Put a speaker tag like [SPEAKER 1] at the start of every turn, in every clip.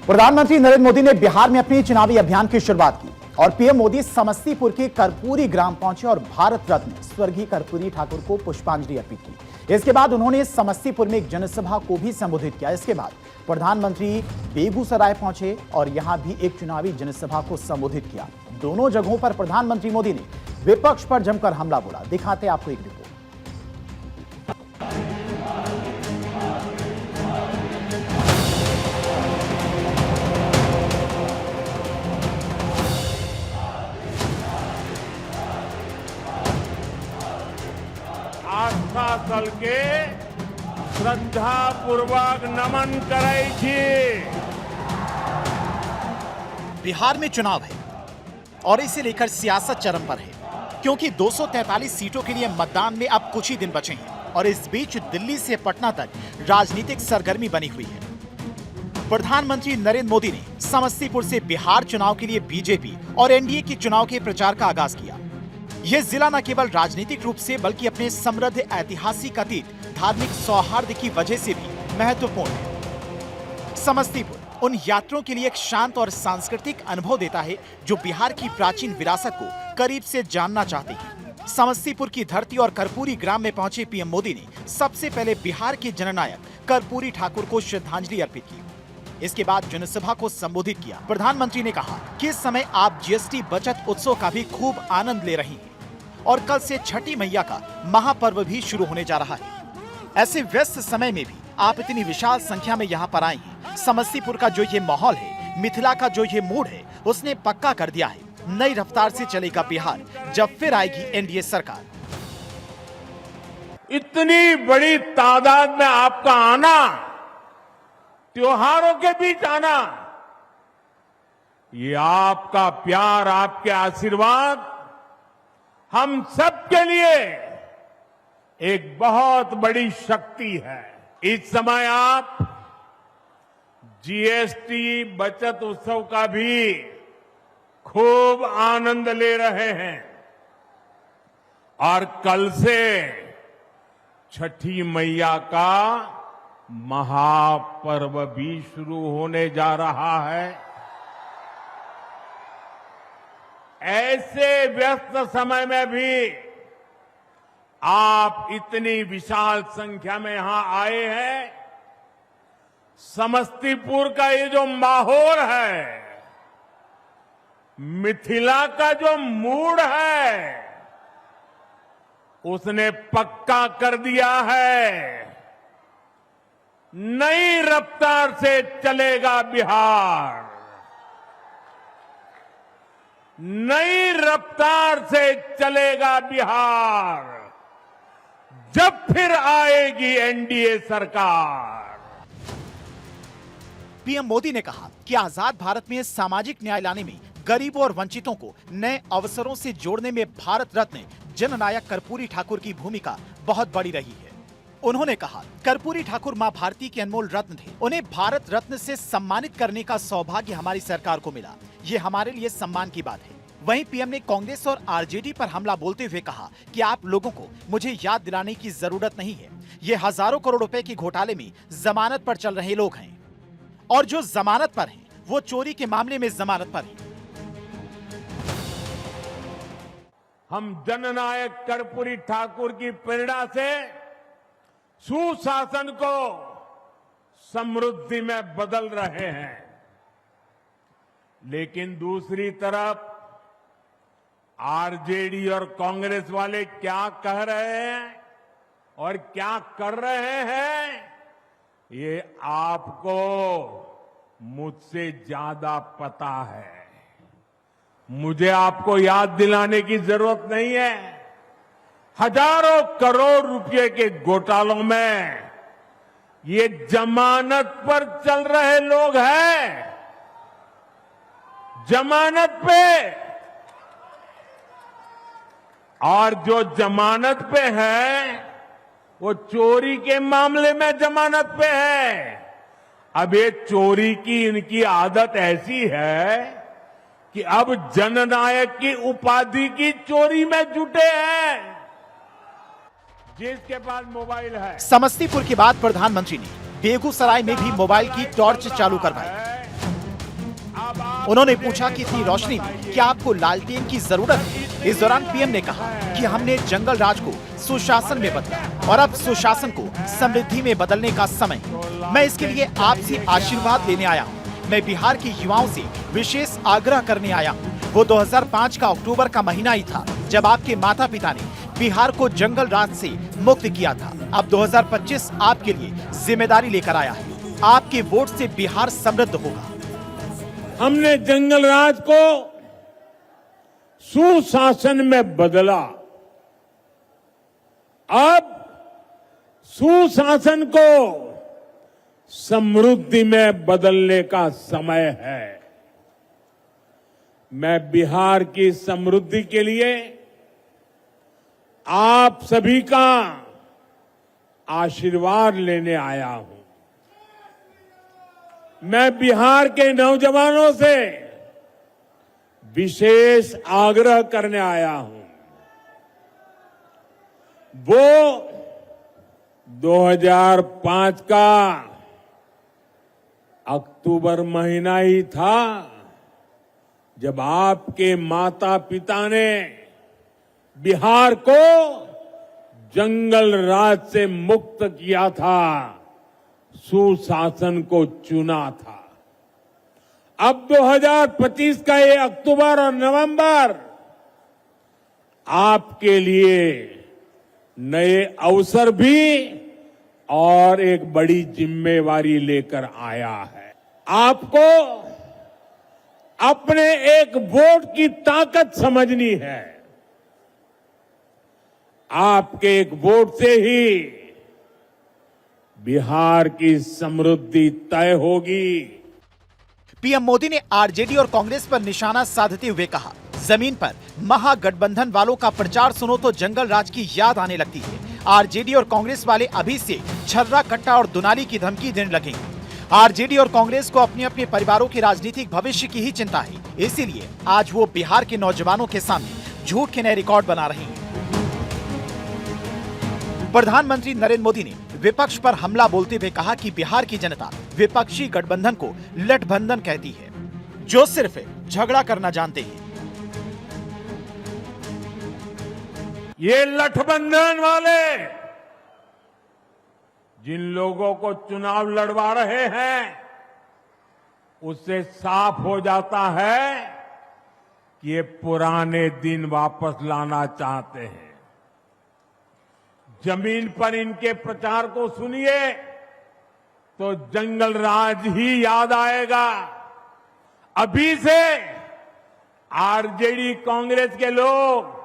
[SPEAKER 1] प्रधानमंत्री नरेंद्र मोदी ने बिहार में अपने चुनावी अभियान की शुरुआत की और पीएम मोदी समस्तीपुर के कर्पूरी ग्राम पहुंचे और भारत रत्न स्वर्गीय कर्पूरी ठाकुर को पुष्पांजलि अर्पित की। इसके बाद उन्होंने समस्तीपुर में एक जनसभा को भी संबोधित किया। इसके बाद प्रधानमंत्री बेगूसराय पहुंचे और यहां भी एक चुनावी जनसभा को संबोधित किया। दोनों जगहों पर प्रधानमंत्री मोदी ने विपक्ष पर जमकर हमला बोला। दिखाते आपको एक रिपोर्ट।
[SPEAKER 2] आस्था दल के श्रद्धा पूर्वक नमन करे छी।
[SPEAKER 1] बिहार में चुनाव है और इसे लेकर सियासत चरम पर है, क्योंकि 243 सीटों के लिए मतदान में अब कुछ ही दिन बचे हैं और इस बीच दिल्ली से पटना तक राजनीतिक सरगर्मी बनी हुई है। प्रधानमंत्री नरेंद्र मोदी ने समस्तीपुर से बिहार चुनाव के लिए बीजेपी और एनडीए के चुनाव के प्रचार का आगाज किया। यह जिला न केवल राजनीतिक रूप से बल्कि अपने समृद्ध ऐतिहासिक अतीत, धार्मिक सौहार्द की वजह से भी महत्वपूर्ण है। समस्तीपुर उन यात्रियों के लिए एक शांत और सांस्कृतिक अनुभव देता है जो बिहार की प्राचीन विरासत को करीब से जानना चाहते हैं। समस्तीपुर की धरती और कर्पूरी ग्राम में पहुंचे पीएम मोदी ने सबसे पहले बिहार के जननायक कर्पूरी ठाकुर को श्रद्धांजलि अर्पित की। इसके बाद जनसभा को संबोधित किया। प्रधानमंत्री ने कहा कि इस समय आप जीएसटी बचत उत्सव का भी खूब आनंद ले रही हैं और कल से छठी मैया का महापर्व भी शुरू होने जा रहा है। ऐसे व्यस्त समय में भी आप इतनी विशाल संख्या में यहाँ पर आए हैं। समस्तीपुर का जो ये माहौल है, मिथिला का जो ये मूड है, उसने पक्का कर दिया है नई रफ्तार से चलेगा बिहार जब फिर आएगी एनडीए सरकार।
[SPEAKER 2] इतनी बड़ी तादाद में आपका आना, त्योहारों के बीच आना, ये आपका प्यार, आपके आशीर्वाद हम सबके लिए एक बहुत बड़ी शक्ति है। इस समय आप जीएसटी बचत उत्सव का भी खूब आनंद ले रहे हैं और कल से छठी मैया का महापर्व भी शुरू होने जा रहा है। ऐसे व्यस्त समय में भी आप इतनी विशाल संख्या में यहां आए हैं। समस्तीपुर का ये जो माहौल है, मिथिला का जो मूड है, उसने पक्का कर दिया है नई रफ्तार से चलेगा बिहार, नई रफ्तार से चलेगा बिहार जब फिर आएगी एनडीए सरकार।
[SPEAKER 1] पीएम मोदी ने कहा कि आजाद भारत में सामाजिक न्याय लाने में, गरीबों और वंचितों को नए अवसरों से जोड़ने में भारत रत्न जननायक कर्पूरी ठाकुर की भूमिका बहुत बड़ी रही है। उन्होंने कहा कर्पूरी ठाकुर मां भारती के अनमोल रत्न थे। उन्हें भारत रत्न से सम्मानित करने का सौभाग्य हमारी सरकार को मिला। ये हमारे लिए सम्मान की बात है। वहीं पीएम ने कांग्रेस और आरजेडी पर हमला बोलते हुए कहा कि आप लोगों को मुझे याद दिलाने की जरूरत नहीं है। ये हजारों करोड़ रुपए के घोटाले में जमानत पर चल रहे लोग हैं और जो जमानत पर हैं वो चोरी के मामले में जमानत पर हैं।
[SPEAKER 2] हम जननायक कर्पूरी ठाकुर की प्रेरणा से सुशासन को समृद्धि में बदल रहे हैं, लेकिन दूसरी तरफ आरजेडी और कांग्रेस वाले क्या कह रहे हैं और क्या कर रहे हैं, ये आपको मुझसे ज्यादा पता है। मुझे आपको याद दिलाने की जरूरत नहीं है। हजारों करोड़ रुपए के घोटालों में ये जमानत पर चल रहे लोग हैं, जमानत पे, और जो जमानत पे है वो चोरी के मामले में जमानत पे है। अब ये चोरी की इनकी आदत ऐसी है कि अब जननायक की उपाधि की चोरी में जुटे हैं। जिसके पास मोबाइल है।
[SPEAKER 1] समस्तीपुर के बाद प्रधानमंत्री ने बेगूसराय में भी मोबाइल की टॉर्च चालू करवाई। उन्होंने पूछा कि इतनी रोशनी में क्या आपको लालटेन की जरूरत है? इस दौरान पीएम ने कहा कि हमने जंगल राज को सुशासन में बदला और अब सुशासन को समृद्धि में बदलने का समय। मैं इसके लिए आपसे आशीर्वाद लेने आया हूँ। मैं बिहार के युवाओं से विशेष आग्रह करने आया हूँ। वो 2005 का अक्टूबर का महीना ही था जब आपके माता पिता ने बिहार को जंगल राज से मुक्त किया था। अब 2025 आपके लिए जिम्मेदारी लेकर आया है। आपके वोट से बिहार समृद्ध होगा।
[SPEAKER 2] हमने जंगल राज को सुशासन में बदला। अब सुशासन को समृद्धि में बदलने का समय है। मैं बिहार की समृद्धि के लिए आप सभी का आशीर्वाद लेने आया हूं। मैं बिहार के नौजवानों से विशेष आग्रह करने आया हूं। वो 2005 का अक्टूबर महीना ही था जब आपके माता पिता ने बिहार को जंगल राज से मुक्त किया था, सुशासन को चुना था। अब 2025 का ये अक्टूबर और नवंबर आपके लिए नए अवसर भी और एक बड़ी जिम्मेवारी लेकर आया है। आपको अपने एक वोट की ताकत समझनी है। आपके एक वोट से ही बिहार की समृद्धि तय होगी।
[SPEAKER 1] पीएम मोदी ने आरजेडी और कांग्रेस पर निशाना साधते हुए कहा, जमीन पर महागठबंधन वालों का प्रचार सुनो तो जंगल राज की याद आने लगती है। आरजेडी और कांग्रेस वाले अभी से छर्रा कट्टा और दुनाली की धमकी देने लगेंगे। आरजेडी और कांग्रेस को अपने अपने परिवारों के राजनीतिक भविष्य की ही चिंता है, इसीलिए आज वो बिहार के नौजवानों के सामने झूठ के नए रिकॉर्ड बना रहे हैं। प्रधानमंत्री नरेंद्र मोदी ने विपक्ष पर हमला बोलते हुए कहा कि बिहार की जनता विपक्षी गठबंधन को लठबंधन कहती है, जो सिर्फ झगड़ा करना जानते हैं।
[SPEAKER 2] ये लठबंधन वाले जिन लोगों को चुनाव लड़वा रहे हैं, उससे साफ हो जाता है कि ये पुराने दिन वापस लाना चाहते हैं। जमीन पर इनके प्रचार को सुनिए तो जंगल राज ही याद आएगा। अभी से आरजेडी कांग्रेस के लोग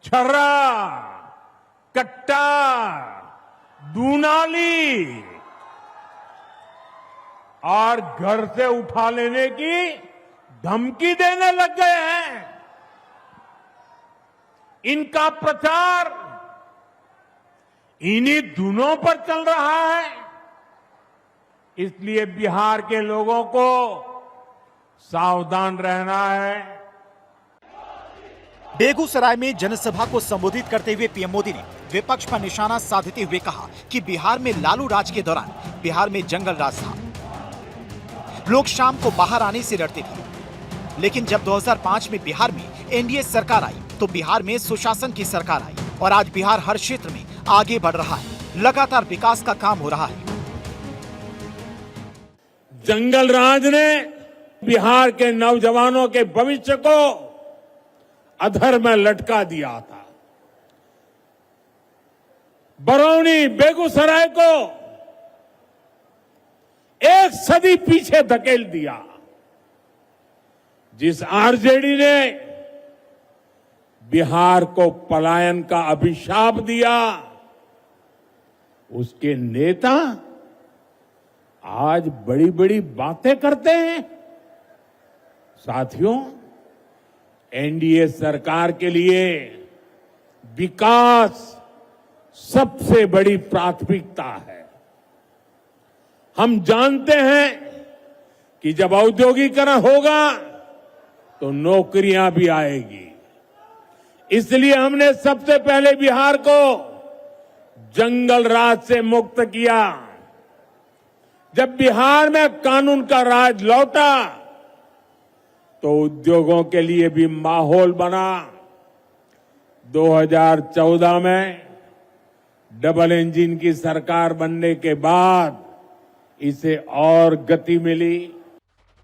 [SPEAKER 2] छर्रा कट्टा दूनाली और घर से उठा लेने की धमकी देने लग गए हैं। इनका प्रचार इन्हीं धुनों पर चल रहा है। इसलिए बिहार के लोगों को सावधान रहना है।
[SPEAKER 1] बेगूसराय में जनसभा को संबोधित करते हुए पीएम मोदी ने विपक्ष पर निशाना साधते हुए कहा कि बिहार में लालू राज के दौरान बिहार में जंगल राज था। लोग शाम को बाहर आने से डरते थे, लेकिन जब 2005 में बिहार में एनडीए सरकार आई तो बिहार में सुशासन की सरकार आई और आज बिहार हर क्षेत्र में आगे बढ़ रहा है। लगातार विकास का काम हो रहा है।
[SPEAKER 2] जंगल राज ने बिहार के नौजवानों के भविष्य को अधर में लटका दिया था। बरौनी बेगूसराय को एक सदी पीछे धकेल दिया। जिस आरजेडी ने बिहार को पलायन का अभिशाप दिया, उसके नेता आज बड़ी बड़ी बातें करते हैं। साथियों, एनडीए सरकार के लिए विकास सबसे बड़ी प्राथमिकता है। हम जानते हैं कि जब औद्योगिकरण होगा तो नौकरियां भी आएगी। इसलिए हमने सबसे पहले बिहार को जंगल राज से मुक्त किया। जब बिहार में कानून का राज लौटा तो उद्योगों के लिए भी माहौल बना। 2014 में डबल इंजन की सरकार बनने के बाद इसे और गति मिली।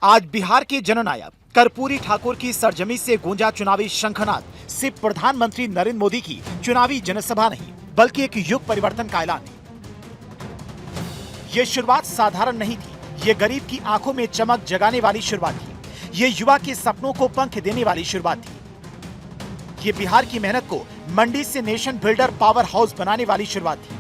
[SPEAKER 1] आज बिहार के जननायक कर्पूरी ठाकुर की सरजमी से गूंजा चुनावी शंखनाद सिर्फ प्रधानमंत्री नरेंद्र मोदी की चुनावी जनसभा नहीं, बल्कि एक युग परिवर्तन का ऐलान है। ये शुरुआत साधारण नहीं थी। ये गरीब की आंखों में चमक जगाने वाली शुरुआत थी। ये युवा के सपनों को पंख देने वाली शुरुआत थी। ये बिहार की मेहनत को मंडी से नेशन बिल्डर पावर हाउस बनाने वाली शुरुआत थी।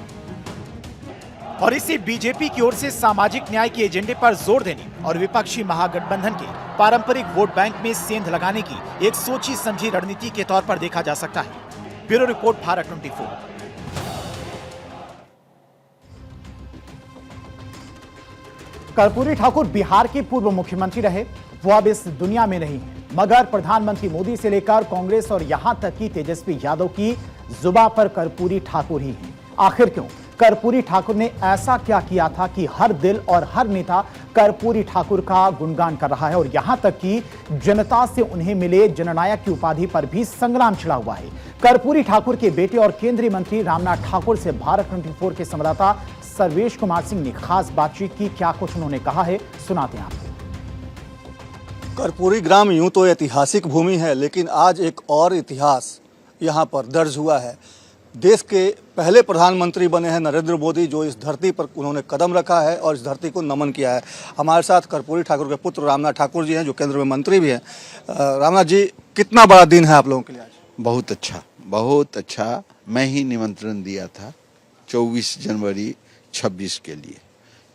[SPEAKER 1] और इसे बीजेपी की ओर से सामाजिक न्याय के एजेंडे पर जोर देने और विपक्षी महागठबंधन के पारंपरिक वोट बैंक में सेंध लगाने की एक सोची समझी रणनीति के तौर पर देखा जा सकता है। Bureau report, Bharat 24। कर्पूरी ठाकुर बिहार के पूर्व मुख्यमंत्री रहे। वो अब इस दुनिया में नहीं है, मगर प्रधानमंत्री मोदी से लेकर कांग्रेस और यहां तक कि तेजस्वी यादव की जुबान पर कर्पूरी ठाकुर ही हैं। आखिर क्यों? कर्पूरी ठाकुर ने ऐसा क्या किया था कि हर दिल और हर नेता कर्पूरी ठाकुर का गुणगान कर रहा है और यहां तक कि जनता से उन्हें मिले जननायक की उपाधि पर भी संग्राम छिड़ा हुआ है। कर्पूरी ठाकुर के बेटे और केंद्रीय मंत्री रामनाथ ठाकुर से भारत 24 के संवाददाता सर्वेश कुमार सिंह ने खास बातचीत की। क्या कुछ उन्होंने कहा है, सुनाते हैं आपको।
[SPEAKER 3] कर्पूरी ग्राम यूं तो ऐतिहासिक भूमि है, लेकिन आज एक और इतिहास यहाँ पर दर्ज हुआ है। देश के पहले प्रधानमंत्री बने हैं नरेंद्र मोदी, जो इस धरती पर उन्होंने कदम रखा है और इस धरती को नमन किया है। हमारे साथ कर्पूरी ठाकुर के पुत्र रामनाथ ठाकुर जी हैं, जो केंद्र में मंत्री भी हैं। रामनाथ जी, कितना बड़ा दिन है आप लोगों के लिए आज?
[SPEAKER 4] बहुत अच्छा, बहुत अच्छा। मैं ही निमंत्रण दिया था 24 जनवरी 26 के लिए,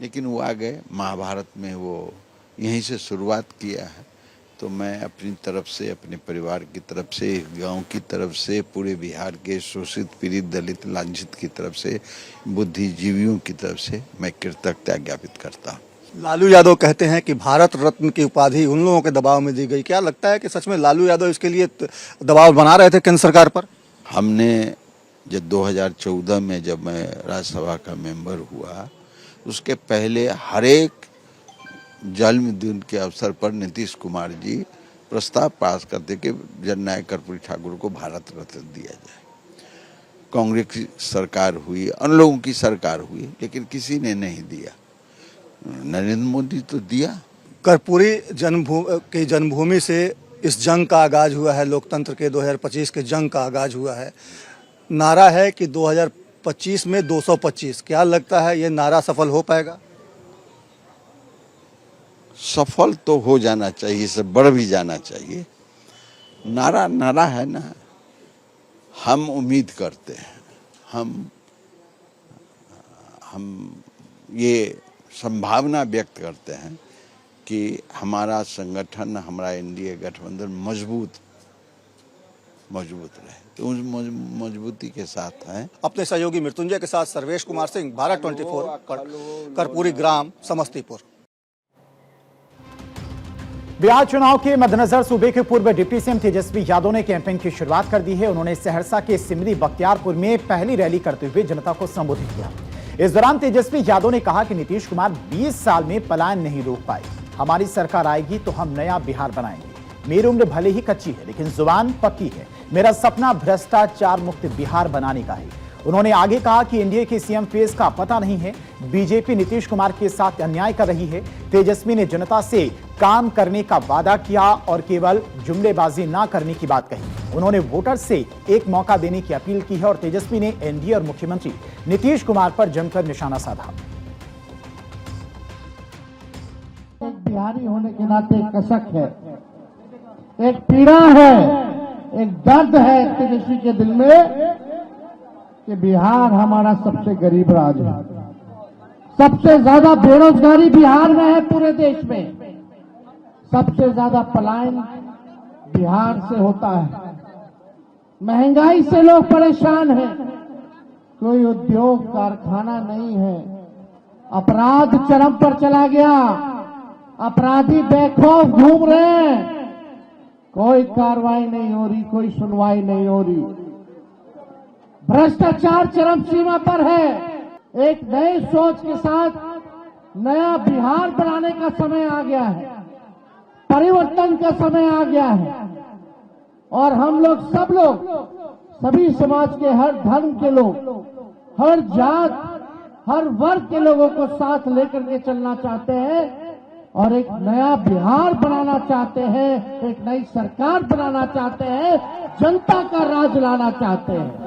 [SPEAKER 4] लेकिन वो आ गए। महाभारत में वो यहीं से शुरुआत किया है, तो मैं अपनी तरफ से, अपने परिवार की तरफ से, गांव की तरफ से, पूरे बिहार के शोषित, पीड़ित, दलित, लांछित की तरफ से, बुद्धिजीवियों की तरफ से मैं कृतज्ञता ज्ञापित करता हूँ।
[SPEAKER 3] लालू यादव कहते हैं कि भारत रत्न की उपाधि उन लोगों के दबाव में दी गई। क्या लगता है कि सच में लालू यादव इसके लिए दबाव बना रहे थे केंद्र सरकार पर?
[SPEAKER 4] हमने जब 2014 में जब मैं राज्यसभा का मेंबर हुआ, उसके पहले हर एक जन्मदिन के अवसर पर नीतीश कुमार जी प्रस्ताव पास करते कि जननायक कर्पूरी ठाकुर को भारत रत्न दिया जाए। कांग्रेस की सरकार हुई, उन लोगों की सरकार हुई, लेकिन किसी ने नहीं दिया। नरेंद्र मोदी तो दिया।
[SPEAKER 3] कर्पूरी जन्मभूमि से इस जंग का आगाज हुआ है, लोकतंत्र के 2025 के जंग का आगाज हुआ है। नारा है कि 2025 में 225। क्या लगता है ये नारा सफल हो पाएगा?
[SPEAKER 4] सफल तो हो जाना चाहिए, इससे बढ़ भी जाना चाहिए। नारा नारा है ना। हम उम्मीद करते हैं, हम ये संभावना व्यक्त करते हैं कि हमारा संगठन, हमारा एनडीए गठबंधन मजबूत रहे, तो उस मजबूती के साथ हैं।
[SPEAKER 3] अपने सहयोगी मृत्युंजय के साथ सर्वेश कुमार सिंह, भारत 24, कर्पूरी ग्राम, समस्तीपुर।
[SPEAKER 1] बिहार चुनाव के मद्देनजर सूबे के पूर्व डिप्टी सीएम तेजस्वी यादव ने कैंपेन की शुरुआत कर दी है। उन्होंने सहरसा के सिमरी बख्तियारपुर में पहली रैली करते हुए जनता को संबोधित किया। इस दौरान तेजस्वी यादव ने कहा कि नीतीश कुमार 20 साल में पलायन नहीं रोक पाए। हमारी सरकार आएगी तो हम नया बिहार बनाएंगे। मेरी उम्र भले ही कच्ची है, लेकिन जुबान पक्की है। मेरा सपना भ्रष्टाचार मुक्त बिहार बनाने का है। उन्होंने आगे कहा कि एनडीए के सीएम फेस का पता नहीं है। बीजेपी नीतीश कुमार के साथ अन्याय कर रही है। तेजस्वी ने जनता से काम करने का वादा किया और केवल जुमलेबाजी ना करने की बात कही। उन्होंने वोटर से एक मौका देने की अपील की है और तेजस्वी ने एनडीए और मुख्यमंत्री नीतीश कुमार पर जमकर निशाना साधा।
[SPEAKER 5] एक बिहारी होने के नाते एक कसक है, एक पीड़ा है, एक दर्द है तेजस्वी के दिल में कि बिहार हमारा सबसे गरीब राज्य है। सबसे ज्यादा बेरोजगारी बिहार में है पूरे देश में। सबसे ज्यादा पलायन बिहार से होता है। महंगाई से लोग परेशान हैं। कोई उद्योग कारखाना नहीं है। अपराध चरम पर चला गया। अपराधी बेखौफ घूम रहे हैं। कोई कार्रवाई नहीं हो रही, कोई सुनवाई नहीं हो रही। भ्रष्टाचार चरम सीमा पर है। एक नए सोच के साथ नया बिहार बनाने का समय आ गया है। परिवर्तन परिवर्तन का समय आ गया है और हम लोग सभी समाज के हर धर्म के लोग, हर जात, हर वर्ग के लोगों को साथ लेकर के चलना चाहते हैं और एक नया बिहार बनाना चाहते हैं, एक नई सरकार बनाना चाहते हैं, जनता का राज लाना चाहते हैं।